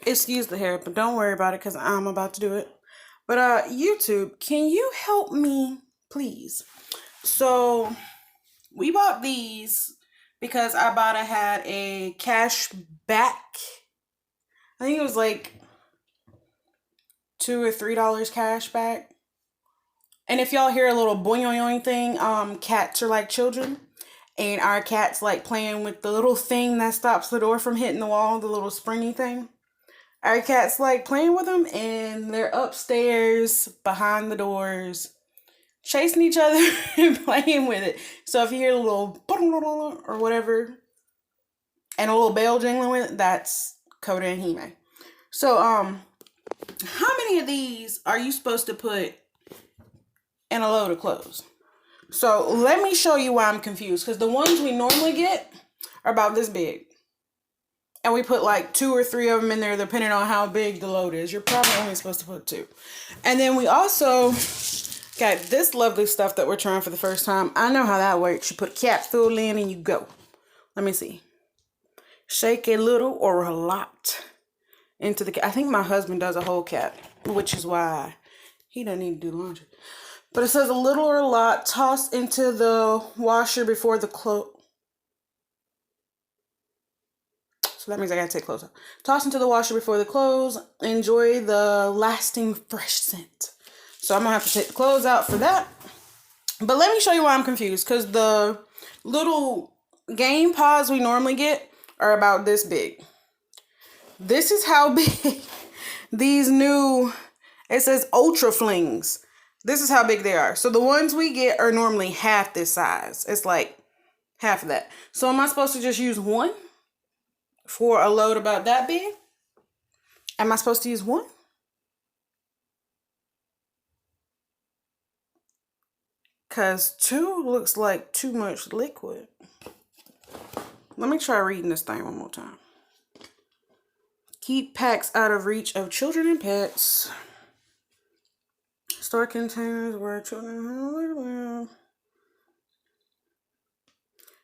Excuse the hair, but don't worry about it because I'm about to do it. But YouTube, can you help me, please? So we bought these because Ibotta had a cash back. I think it was like $2 or $3 cash back. And if y'all hear a little boing thing, cats are like children. And our cat's like playing with the little thing that stops the door from hitting the wall, the little springy thing. Our cat's like playing with them, and they're upstairs behind the doors, chasing each other and playing with it. So if you hear a little or whatever, and a little bell jingling with it, that's Coda and Hime. So how many of these are you supposed to put in a load of clothes? So let me show you why I'm confused. Because the ones we normally get are about this big. And we put like 2 or 3 of them in there depending on how big the load is. You're probably only supposed to put 2. And then we also got this lovely stuff that we're trying for the first time. I know how that works. You put a capsule in and you go. Let me see. Shake a little or a lot into the cap. I think my husband does a whole cap, which is why he doesn't need to do laundry. But it says a little or a lot. Toss into the washer before the clothes. So that means I gotta take clothes off. Toss into the washer before the clothes. Enjoy the lasting fresh scent. So I'm gonna have to take the clothes out for that. But let me show you why I'm confused. Because the little game pods we normally get are about this big. This is how big these new, it says Ultra Flings. This is how big they are. So the ones we get are normally half this size. It's like half of that. So am I supposed to just use one for a load about that big? Am I supposed to use one? Because 2 looks like too much liquid. Let me try reading this thing one more time. Keep packs out of reach of children and pets. Store containers where children.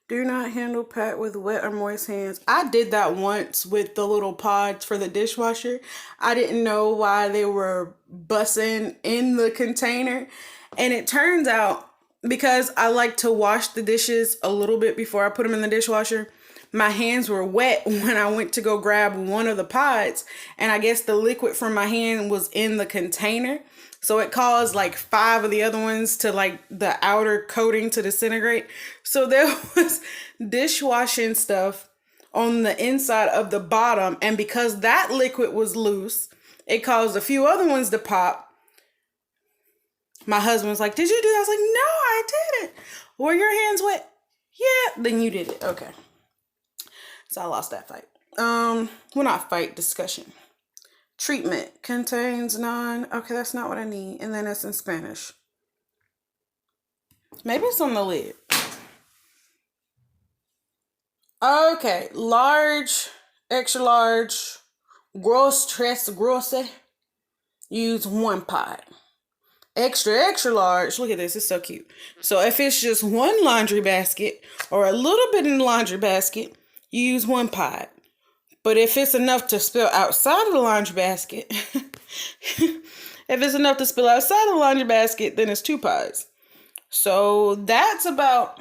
Do not handle pack with wet or moist hands. I did that once with the little pods for the dishwasher. I didn't know why they were bussing in the container. And it turns out, because I like to wash the dishes a little bit before I put them in the dishwasher, my hands were wet when I went to go grab one of the pods. And I guess the liquid from my hand was in the container. So it caused like 5 of the other ones to like the outer coating to disintegrate. So there was dishwashing stuff on the inside of the bottom. And because that liquid was loose, it caused a few other ones to pop. My husband was like, "Did you do that?" I was like, "No, I didn't." "Were your hands wet?" "Yeah." "Then you did it." Okay. So I lost that fight. Well, not fight, discussion. Treatment contains none. Okay, that's not what I need. And then it's in Spanish. Maybe it's on the lid. Okay, large, extra large, gross tres grosse. Use 1 pod. Extra large. Look at this. It's so cute. So if it's just 1 laundry basket or a little bit in the laundry basket, you use 1 pod. But if it's enough to spill outside of the laundry basket, then it's 2 pods. So that's about,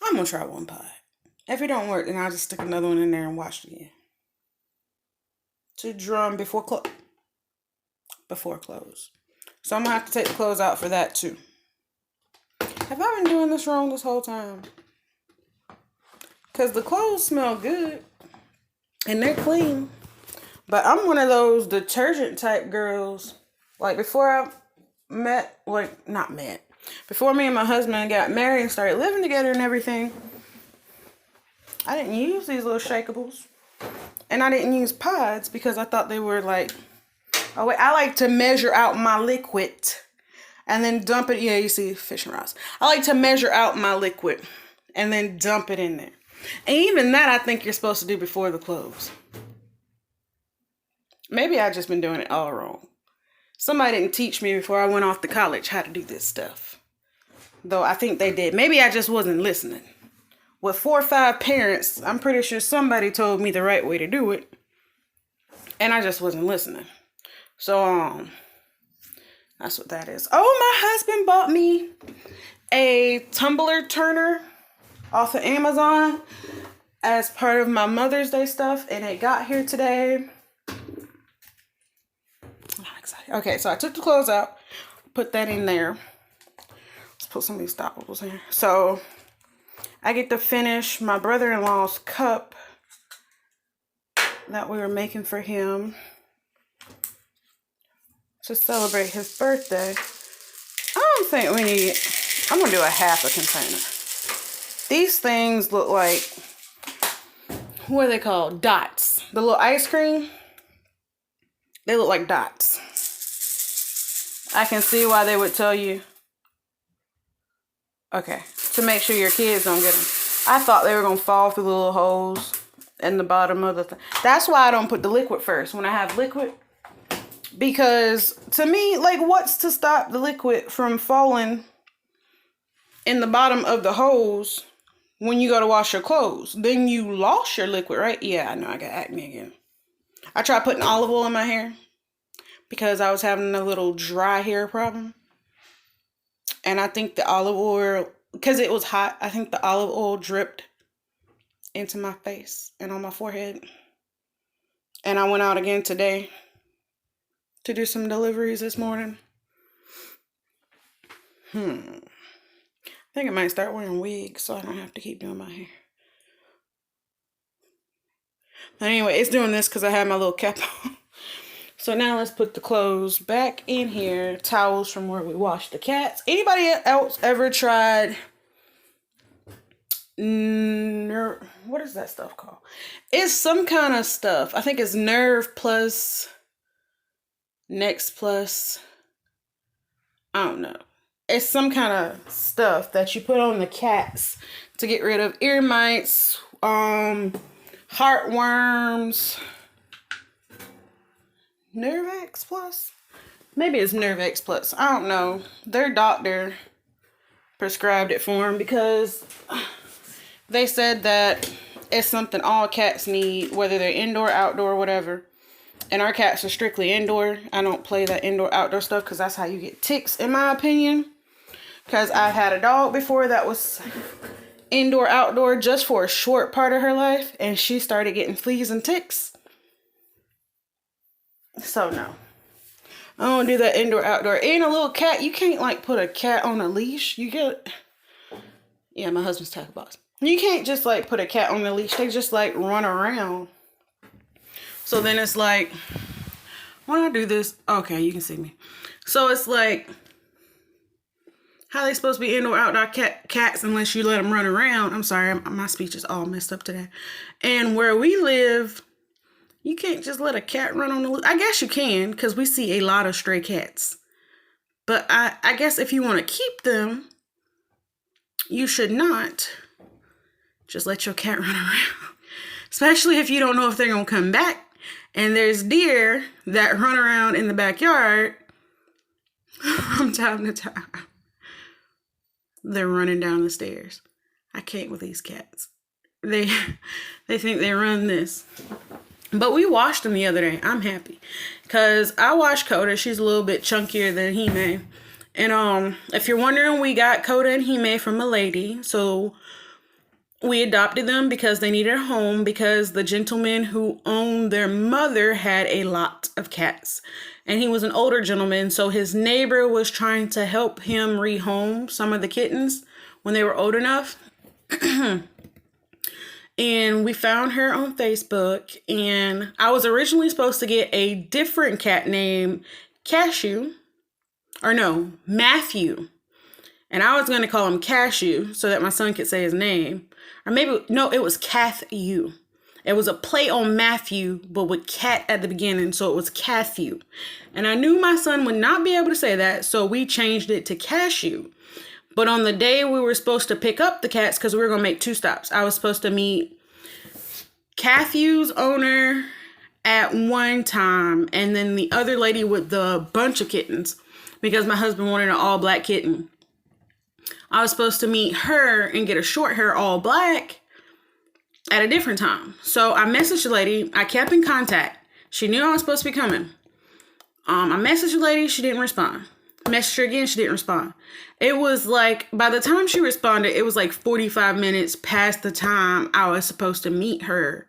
I'm going to try 1 pod. If it don't work, then I'll just stick another one in there and wash it again. To drum before close. So I'm going to have to take the clothes out for that too. Have I been doing this wrong this whole time? Because the clothes smell good. And they're clean. But I'm one of those detergent type girls. Like before I met, before me and my husband got married and started living together and everything, I didn't use these little shakeables. And I didn't use pods because I thought they were like, oh wait, I like to measure out my liquid and then dump it. Yeah, you see fishing rods. I like to measure out my liquid and then dump it in there. And even that, I think you're supposed to do before the clothes. Maybe I've just been doing it all wrong. Somebody didn't teach me before I went off to college how to do this stuff. Though I think they did. Maybe I just wasn't listening. With 4 or 5 parents, I'm pretty sure somebody told me the right way to do it. And I just wasn't listening. So, that's what that is. Oh, my husband bought me a tumbler turner off of Amazon as part of my Mother's Day stuff, and it got here today. I'm excited. Okay, so I took the clothes out, put that in there. Let's put some of these stoppables in. So I get to finish my brother-in-law's cup that we were making for him to celebrate his birthday. I don't think we need, I'm gonna do a half a container. These things look like, what are they called? Dots. The little ice cream, they look like dots. I can see why they would tell you, okay, to make sure your kids don't get them. I thought they were gonna fall through the little holes in the bottom of the thing. That's why I don't put the liquid first when I have liquid. Because to me, like, what's to stop the liquid from falling in the bottom of the hose when you go to wash your clothes? Then you lost your liquid, right? Yeah, I know, I got acne again. I tried putting olive oil in my hair because I was having a little dry hair problem. And I think the olive oil, because it was hot, I think the olive oil dripped into my face and on my forehead. And I went out again today to do some deliveries this morning. I think I might start wearing wigs so I don't have to keep doing my hair. But anyway, it's doing this because I had my little cap on. So now let's put the clothes back in here. Towels from where we washed the cats. Anybody else ever tried what is that stuff called? It's some kind of stuff. I think it's Nerve Plus, Next Plus. I don't know. It's some kind of stuff that you put on the cats to get rid of ear mites, heartworms. Nervex Plus? Maybe it's Nervex Plus. I don't know. Their doctor prescribed it for them because they said that it's something all cats need, whether they're indoor, outdoor, whatever. And our cats are strictly indoor. I don't play that indoor, outdoor stuff because that's how you get ticks, in my opinion. Because I've had a dog before that was indoor, outdoor just for a short part of her life. And she started getting fleas and ticks. So no. I don't do that indoor, outdoor. And a little cat, you can't like put a cat on a leash. You get, yeah, my husband's tackle box. You can't just like put a cat on the leash. They just like run around. So then it's like, when I do this, okay, you can see me. So it's like, how they supposed to be indoor, outdoor cats unless you let them run around? I'm sorry, my speech is all messed up today. And where we live, you can't just let a cat run on the loose. I guess you can, because we see a lot of stray cats. But I guess if you want to keep them, you should not just let your cat run around. Especially if you don't know if they're going to come back. And there's deer that run around in the backyard from time to time. They're running down the stairs. I can't with these cats. They think they run this. But we washed them the other day. I'm happy. Because I washed Coda. She's a little bit chunkier than He-May. And if you're wondering, we got Coda and He-May from a lady. So we adopted them because they needed a home. Because the gentleman who owned their mother had a lot of cats. And he was an older gentleman. So his neighbor was trying to help him rehome some of the kittens when they were old enough. And we found her on Facebook, and I was originally supposed to get a different cat named Cashew, or no, Matthew. And I was going to call him Cashew so that my son could say his name. Or maybe, no, it was Cathu. It was a play on Matthew, but with cat at the beginning, so it was Cathu. And I knew my son would not be able to say that, so we changed it to Cashew. But on the day we were supposed to pick up the cats, because we were going to make 2 stops, I was supposed to meet Cathu's owner at one time, and then the other lady with the bunch of kittens, because my husband wanted an all black kitten. I was supposed to meet her and get a short hair all black at a different time. So I messaged the lady. I kept in contact. She knew I was supposed to be coming. I messaged the lady, she didn't respond. Messaged her again, she didn't respond. It was like, by the time she responded, it was like 45 minutes past the time I was supposed to meet her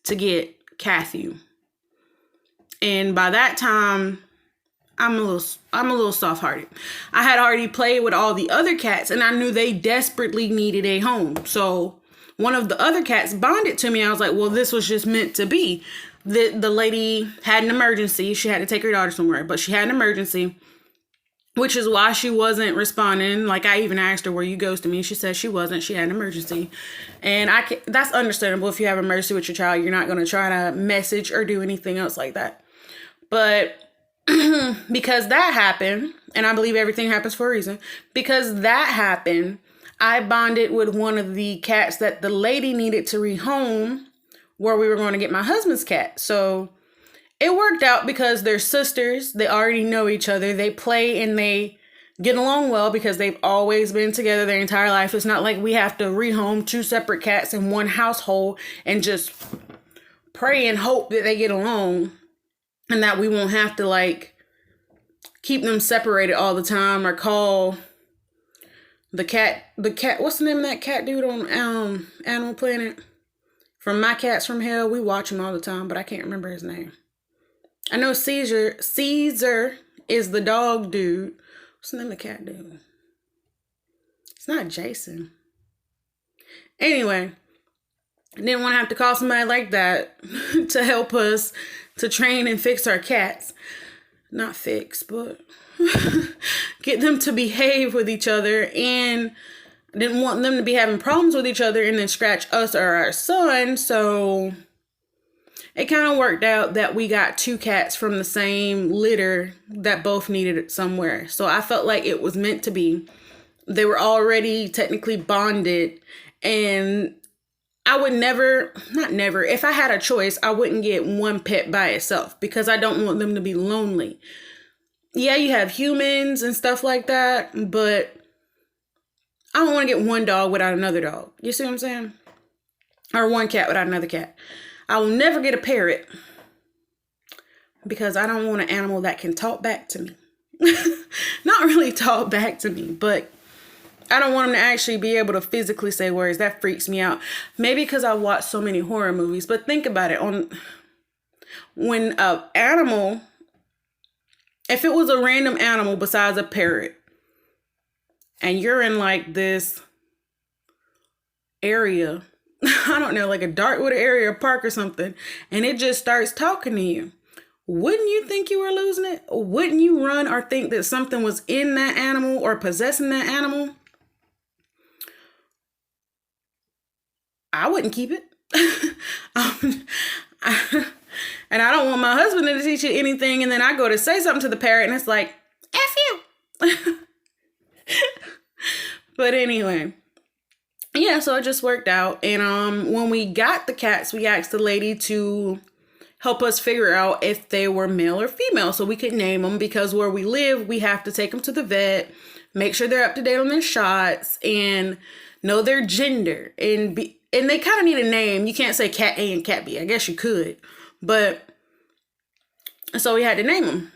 to get Kathy. And by that time, I'm a little soft-hearted. I had already played with all the other cats, and I knew they desperately needed a home. So one of the other cats bonded to me. I was like, well, this was just meant to be. The lady had an emergency. She had to take her daughter somewhere, but she had an emergency, which is why she wasn't responding. Like, I even asked her, were you ghosting me? She said she wasn't. She had an emergency. And that's understandable. If you have an emergency with your child, you're not going to try to message or do anything else like that. But because that happened, and I believe everything happens for a reason, because that happened, I bonded with one of the cats that the lady needed to rehome where we were going to get my husband's cat. So it worked out because they're sisters. They already know each other. They play and they get along well because they've always been together their entire life. It's not like we have to rehome two separate cats in one household and just pray and hope that they get along and that we won't have to like keep them separated all the time or call the cat, what's the name of that cat dude on Animal Planet? From My Cats from Hell. We watch him all the time, but I can't remember his name. I know Caesar is the dog dude. What's the name of the cat dude? It's not Jason. Anyway, I didn't want to have to call somebody like that to help us to train and fix our cats. Not fix, but get them to behave with each other, and didn't want them to be having problems with each other and then scratch us or our son. So it kind of worked out that we got two cats from the same litter that both needed it somewhere. So I felt like it was meant to be. They were already technically bonded, and I would never, if I had a choice, I wouldn't get one pet by itself because I don't want them to be lonely. Yeah, you have humans and stuff like that, but I don't want to get one dog without another dog. You see what I'm saying? Or one cat without another cat. I will never get a parrot because I don't want an animal that can talk back to me. Not really talk back to me, but I don't want them to actually be able to physically say words. That freaks me out. Maybe because I watch so many horror movies, but think about it. When an animal, if it was a random animal besides a parrot, and you're in like this area, I don't know, like a Darkwood area or park or something, and it just starts talking to you, wouldn't you think you were losing it? Wouldn't you run or think that something was in that animal or possessing that animal? I wouldn't keep it. And I don't want my husband to teach you anything, and then I go to say something to the parrot, and it's like, F you. But anyway, yeah, so it just worked out. And when we got the cats, we asked the lady to help us figure out if they were male or female so we could name them, because where we live, we have to take them to the vet, make sure they're up to date on their shots, and know their gender. And they kind of need a name. You can't say cat A and cat B. I guess you could, but so we had to name them.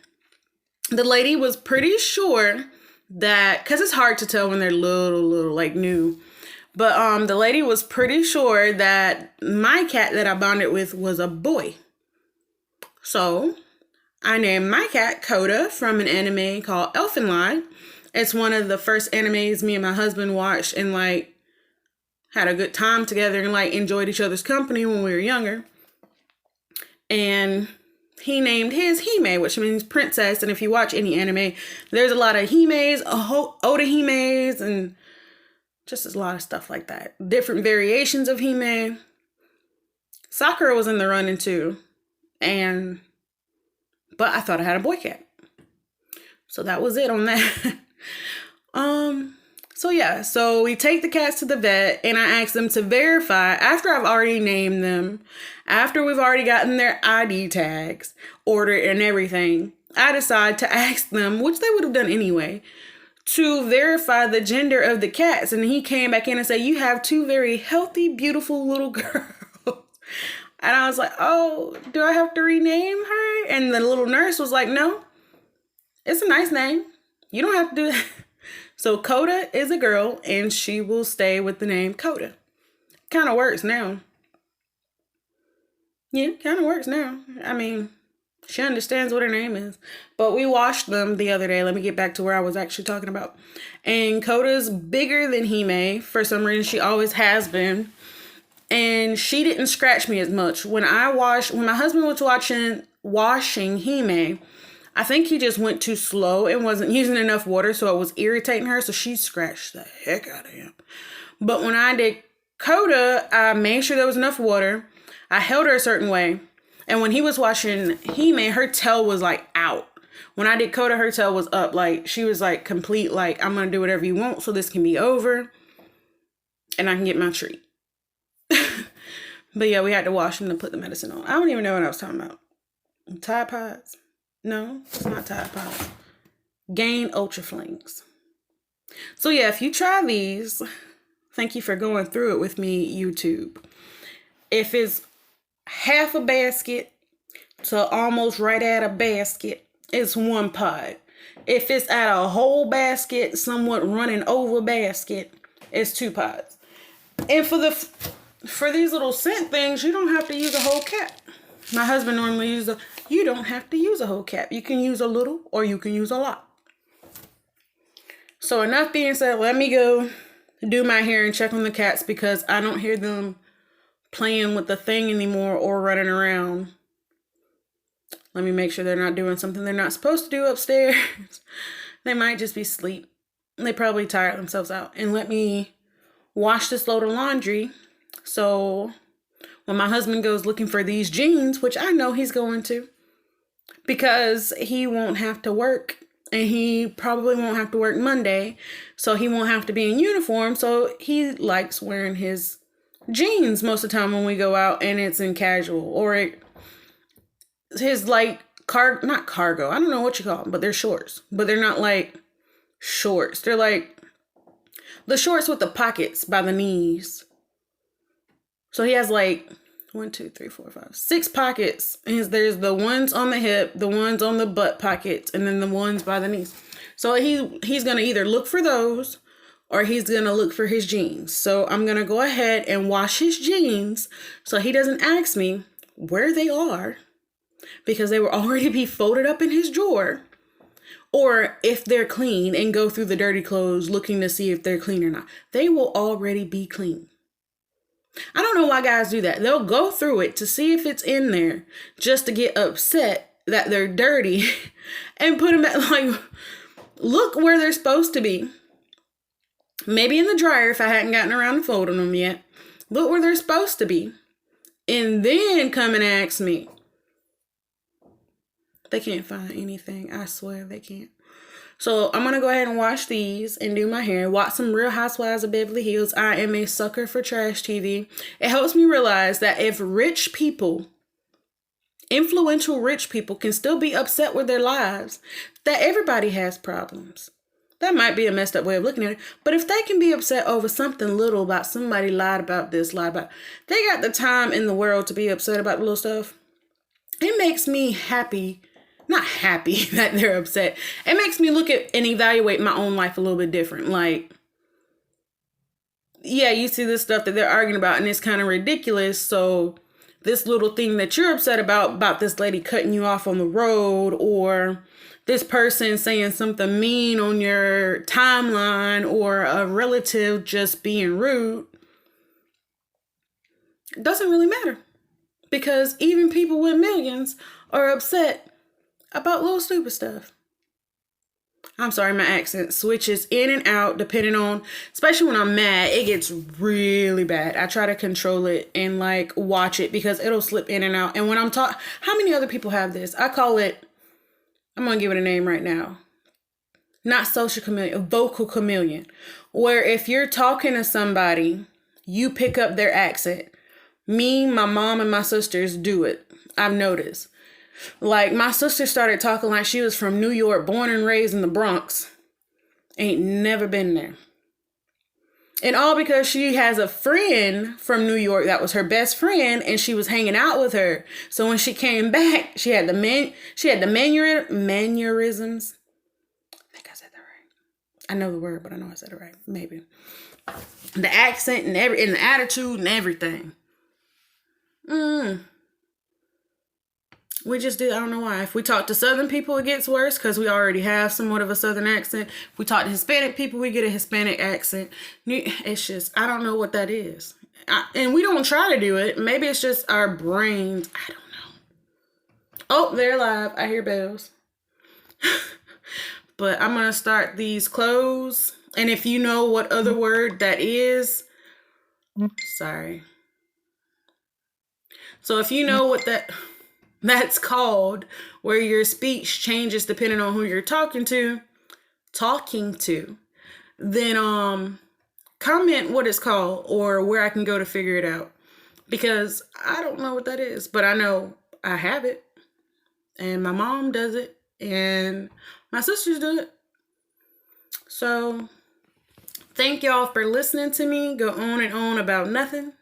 The lady was pretty sure that, because it's hard to tell when they're little like new, but the lady was pretty sure that my cat that I bonded with was a boy. So I named my cat Coda from an anime called Elfenlied. It's one of the first animes me and my husband watched and like had a good time together and like enjoyed each other's company when we were younger. And he named his Hime, which means princess. And if you watch any anime, there's a lot of Himes, Oda Himes, and just a lot of stuff like that. Different variations of Hime. Sakura was in the running too. But I thought I had a boy cat. So that was it on that. So yeah, so we take the cats to the vet and I ask them to verify after I've already named them, after we've already gotten their ID tags ordered and everything. I decide to ask them, which they would have done anyway, to verify the gender of the cats. And he came back in and said, you have two very healthy, beautiful little girls. And I was like, oh, do I have to rename her? And the little nurse was like, no, it's a nice name. You don't have to do that. So Coda is a girl, and she will stay with the name Coda. Kind of works now. Yeah, kind of works now. I mean, she understands what her name is. But we washed them the other day. Let me get back to where I was actually talking about. And Coda's bigger than Hime. For some reason, she always has been. And she didn't scratch me as much. When my husband was washing Hime, I think he just went too slow and wasn't using enough water, so it was irritating her. So she scratched the heck out of him. But when I did Coda, I made sure there was enough water. I held her a certain way. And when he was washing Hime, her tail was like out. When I did Coda, her tail was up. Like, she was like complete, like, I'm going to do whatever you want so this can be over. And I can get my treat. But yeah, we had to wash him to put the medicine on. I don't even know what I was talking about. Tide Pods? No, it's not Tide Pods. Gain Ultra Flings. So yeah, if you try these, thank you for going through it with me, YouTube. If it's half a basket to almost right at a basket, it's 1 pod. If it's at a whole basket, somewhat running over basket, it's 2 pods. And for these little scent things, you don't have to use a whole cap. My husband normally you don't have to use a whole cap. You can use a little or you can use a lot. So enough being said, let me go do my hair and check on the cats because I don't hear them playing with the thing anymore or running around. Let me make sure they're not doing something they're not supposed to do upstairs. They might just be asleep. They probably tire themselves out. And let me wash this load of laundry. So when my husband goes looking for these jeans, which I know he's going to, because he won't have to work and he probably won't have to work Monday. So he won't have to be in uniform. So he likes wearing his jeans most of the time when we go out and it's in casual or his like not cargo. I don't know what you call them, but they're shorts, but they're not like shorts. They're like the shorts with the pockets by the knees. So he has like 1, 2, 3, 4, 5, 6 pockets. And there's the ones on the hip, the ones on the butt pockets, and then the ones by the knees. So he's going to either look for those or he's going to look for his jeans. So I'm going to go ahead and wash his jeans so he doesn't ask me where they are because they will already be folded up in his drawer. Or if they're clean and go through the dirty clothes looking to see if they're clean or not. They will already be clean. I don't know why guys do that. They'll go through it to see if it's in there just to get upset that they're dirty and put them back. Like, look where they're supposed to be. Maybe in the dryer if I hadn't gotten around to folding them yet. Look where they're supposed to be. And then come and ask me. They can't find anything. I swear they can't. So I'm going to go ahead and wash these and do my hair. Watch some Real Housewives of Beverly Hills. I am a sucker for trash TV. It helps me realize that if rich people, influential rich people can still be upset with their lives, that everybody has problems. That might be a messed up way of looking at it. But if they can be upset over something little about somebody lied about this, lied about, they got the time in the world to be upset about the little stuff. It makes me happy. Not happy that they're upset. It makes me look at and evaluate my own life a little bit different. Like, yeah, you see this stuff that they're arguing about and it's kind of ridiculous. So this little thing that you're upset about this lady cutting you off on the road or this person saying something mean on your timeline or a relative just being rude, it doesn't really matter. Because even people with millions are upset about little stupid stuff. I'm sorry, my accent switches in and out depending on, especially when I'm mad, it gets really bad. I try to control it and like watch it because it'll slip in and out. And when I'm talking, how many other people have this? I call it, I'm going to give it a name right now. Not social chameleon, vocal chameleon. Where if you're talking to somebody, you pick up their accent. Me, my mom, and my sisters do it. I've noticed. Like, my sister started talking like she was from New York, born and raised in the Bronx. Ain't never been there. And all because she has a friend from New York that was her best friend, and she was hanging out with her. So when she came back, she had the mannerisms. I think I said that right. I know the word, but I know I said it right. Maybe the accent and the attitude and everything. We just did. I don't know why. If we talk to Southern people, it gets worse because we already have somewhat of a Southern accent. If we talk to Hispanic people, we get a Hispanic accent. It's just, I don't know what that is. And we don't try to do it. Maybe it's just our brains. I don't know. Oh, they're live. I hear bells. But I'm going to start these close. And if you know what other word that is, sorry. So if you know what that's called, where your speech changes depending on who you're talking to, then comment what it's called or where I can go to figure it out, because I don't know what that is, but I know I have it, and my mom does it, and my sisters do it. So thank y'all for listening to me go on and on about nothing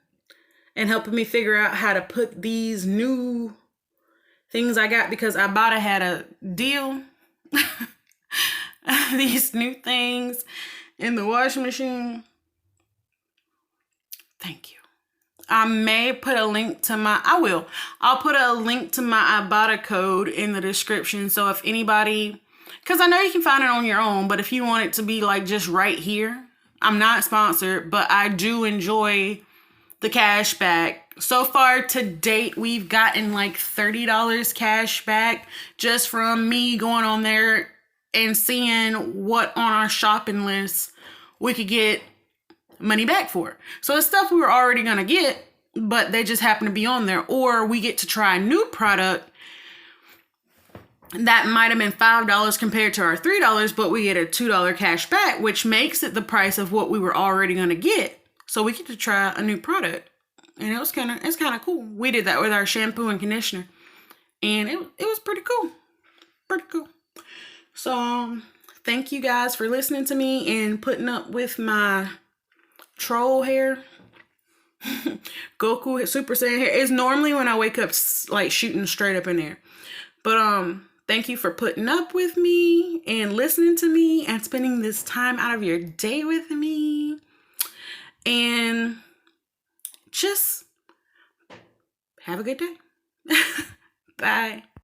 and helping me figure out how to put these new things I got, because Ibotta had a deal. These new things in the washing machine. Thank you. I'll put a link to my Ibotta code in the description. So if anybody, because I know you can find it on your own, but if you want it to be like just right here, I'm not sponsored, but I do enjoy the cash back. So far to date, we've gotten like $30 cash back just from me going on there and seeing what on our shopping list we could get money back for. So it's stuff we were already going to get, but they just happen to be on there. Or we get to try a new product that might have been $5 compared to our $3, but we get a $2 cash back, which makes it the price of what we were already going to get. So we get to try a new product. And it's kind of cool. We did that with our shampoo and conditioner. And it was pretty cool. Pretty cool. So thank you guys for listening to me and putting up with my troll hair. Goku Super Saiyan hair. It's normally when I wake up like shooting straight up in there. But thank you for putting up with me and listening to me and spending this time out of your day with me. And just have a good day. Bye.